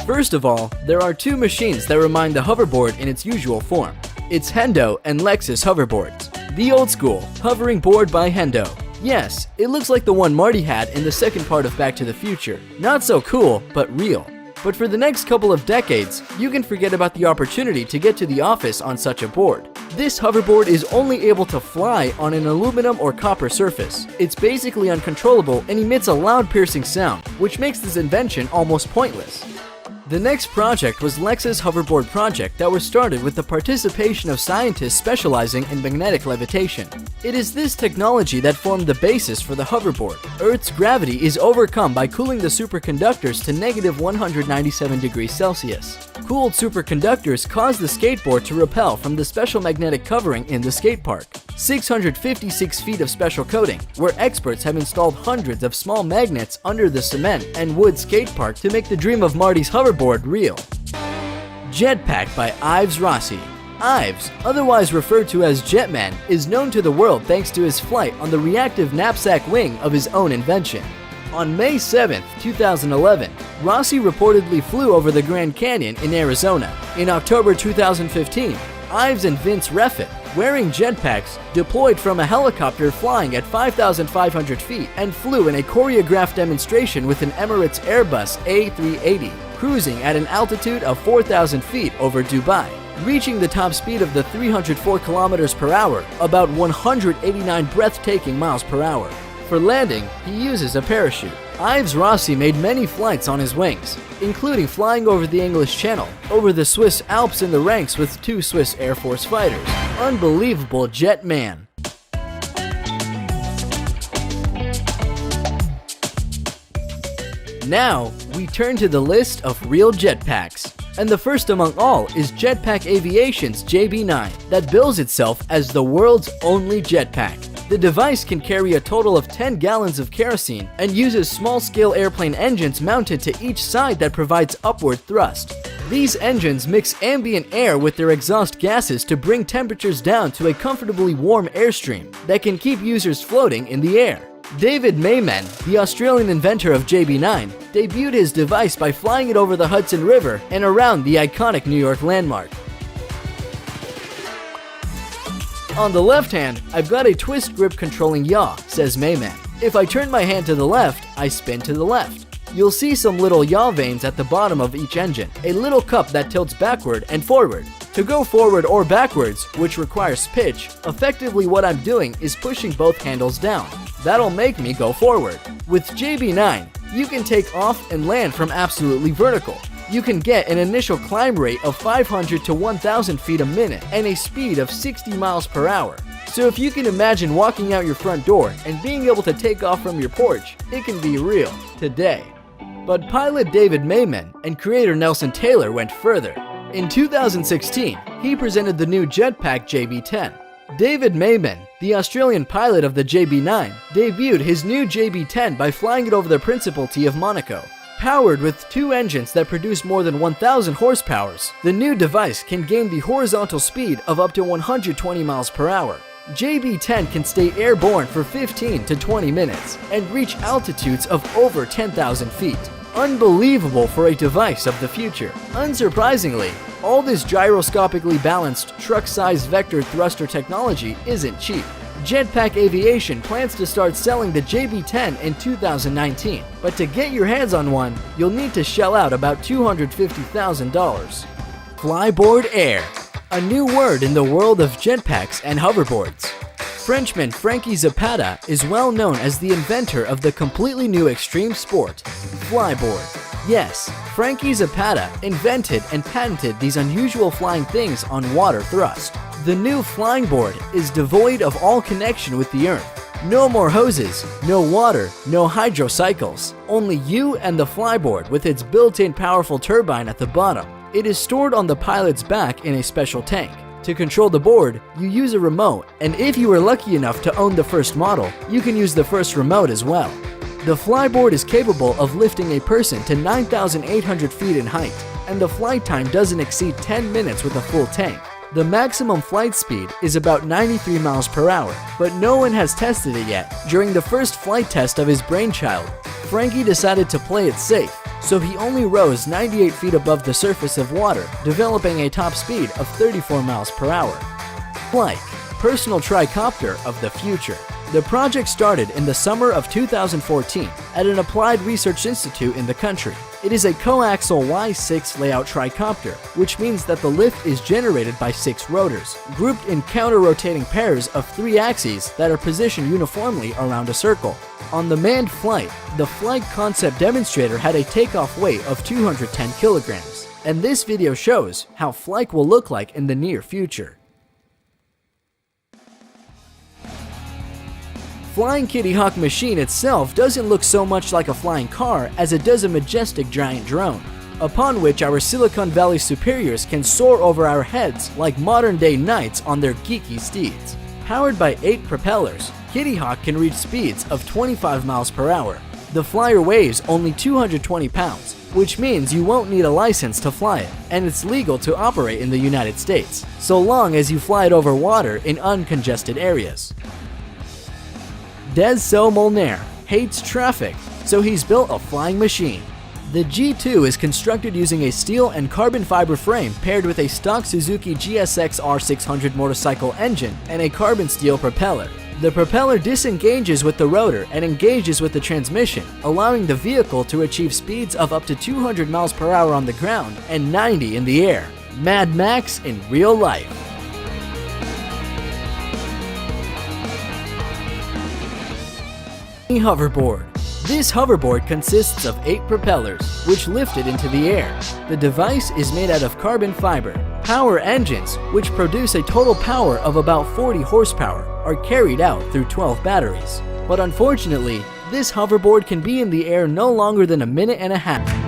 First of all, there are two machines that remind the hoverboard in its usual form. It's Hendo and Lexus hoverboards. The old school, hovering board by Hendo. Yes, it looks like the one Marty had in the second part of Back to the Future. Not so cool, but real. But for the next couple of decades, you can forget about the opportunity to get to the office on such a board. This hoverboard is only able to fly on an aluminum or copper surface. It's basically uncontrollable and emits a loud piercing sound, which makes this invention almost pointless. The next project was Lexus hoverboard project that was started with the participation of scientists specializing in magnetic levitation. It is this technology that formed the basis for the hoverboard. Earth's gravity is overcome by cooling the superconductors to negative 197 degrees Celsius. Cooled superconductors cause the skateboard to repel from the special magnetic covering in the skate park. 656 feet of special coating, where experts have installed hundreds of small magnets under the cement and wood skate park to make the dream of Marty's hoverboard real. Jetpack by Ives Rossi. Ives, otherwise referred to as Jetman, is known to the world thanks to his flight on the reactive knapsack wing of his own invention. On May 7, 2011, Rossi reportedly flew over the Grand Canyon in Arizona. In October 2015, Ives and Vince Refit, wearing jetpacks, deployed from a helicopter flying at 5,500 feet and flew in a choreographed demonstration with an Emirates Airbus A380, cruising at an altitude of 4,000 feet over Dubai, reaching the top speed of the 304 kilometers per hour, about 189 breathtaking miles per hour. For landing, he uses a parachute. Ives Rossi made many flights on his wings, including flying over the English Channel, over the Swiss Alps in the ranks with 2 Swiss Air Force fighters. Unbelievable jet man. Now, we turn to the list of real jetpacks. And the first among all is Jetpack Aviation's JB9, that bills itself as the world's only jetpack. The device can carry a total of 10 gallons of kerosene and uses small-scale airplane engines mounted to each side that provides upward thrust. These engines mix ambient air with their exhaust gases to bring temperatures down to a comfortably warm airstream that can keep users floating in the air. David Mayman, the Australian inventor of JB9, debuted his device by flying it over the Hudson River and around the iconic New York landmark. On the left hand, I've got a twist grip controlling yaw, says Mayman. If I turn my hand to the left, I spin to the left. You'll see some little yaw vanes at the bottom of each engine, a little cup that tilts backward and forward. To go forward or backwards, which requires pitch, effectively what I'm doing is pushing both handles down. That'll make me go forward. With JB9, you can take off and land from absolutely vertical. You can get an initial climb rate of 500 to 1,000 feet a minute and a speed of 60 miles per hour. So if you can imagine walking out your front door and being able to take off from your porch, it can be real today. But pilot David Mayman and creator Nelson Taylor went further. In 2016, he presented the new jetpack JB10. David Mayman, the Australian pilot of the JB9, debuted his new JB10 by flying it over the Principality of Monaco. Powered with 2 engines that produce more than 1,000 horsepower, the new device can gain the horizontal speed of up to 120 miles per hour. JB10 can stay airborne for 15 to 20 minutes and reach altitudes of over 10,000 feet. Unbelievable for a device of the future. Unsurprisingly, all this gyroscopically balanced truck-sized vector thruster technology isn't cheap. Jetpack Aviation plans to start selling the JB10 in 2019, but to get your hands on one, you'll need to shell out about $250,000. Flyboard Air, a new word in the world of jetpacks and hoverboards. Frenchman Frankie Zapata is well known as the inventor of the completely new extreme sport, flyboard. Yes, Frankie Zapata invented and patented these unusual flying things on water thrust. The new flying board is devoid of all connection with the earth. No more hoses, no water, no hydrocycles. Only you and the flyboard with its built-in powerful turbine at the bottom. It is stored on the pilot's back in a special tank. To control the board, you use a remote, and if you were lucky enough to own the first model, you can use the first remote as well. The flyboard is capable of lifting a person to 9,800 feet in height, and the flight time doesn't exceed 10 minutes with a full tank. The maximum flight speed is about 93 miles per hour, but no one has tested it yet. During the first flight test of his brainchild, Frankie decided to play it safe so he only rose 98 feet above the surface of water, developing a top speed of 34 miles per hour. Flight, personal tricopter of the future. The project started in the summer of 2014 at an applied research institute in the country. It is a coaxial Y6 layout tricopter, which means that the lift is generated by 6 rotors, grouped in counter-rotating pairs of 3 axes that are positioned uniformly around a circle. On the manned flight, the flight concept demonstrator had a takeoff weight of 210 kilograms, and this video shows how flight will look like in the near future. Flying Kitty Hawk machine itself doesn't look so much like a flying car as it does a majestic giant drone, upon which our Silicon Valley superiors can soar over our heads like modern-day knights on their geeky steeds. Powered by 8 propellers, Kitty Hawk can reach speeds of 25 miles per hour. The flyer weighs only 220 pounds, which means you won't need a license to fly it, and it's legal to operate in the United States, so long as you fly it over water in uncongested areas. Des Molnar hates traffic, so he's built a flying machine. The G2 is constructed using a steel and carbon fiber frame paired with a stock Suzuki GSX R600 motorcycle engine and a carbon steel propeller. The propeller disengages with the rotor and engages with the transmission, allowing the vehicle to achieve speeds of up to 200 miles per hour on the ground and 90 in the air. Mad Max in real life. Hoverboard. This hoverboard consists of 8 propellers, which lift it into the air. The device is made out of carbon fiber. Power engines, which produce a total power of about 40 horsepower, are carried out through 12 batteries. But unfortunately, this hoverboard can be in the air no longer than a minute and a half.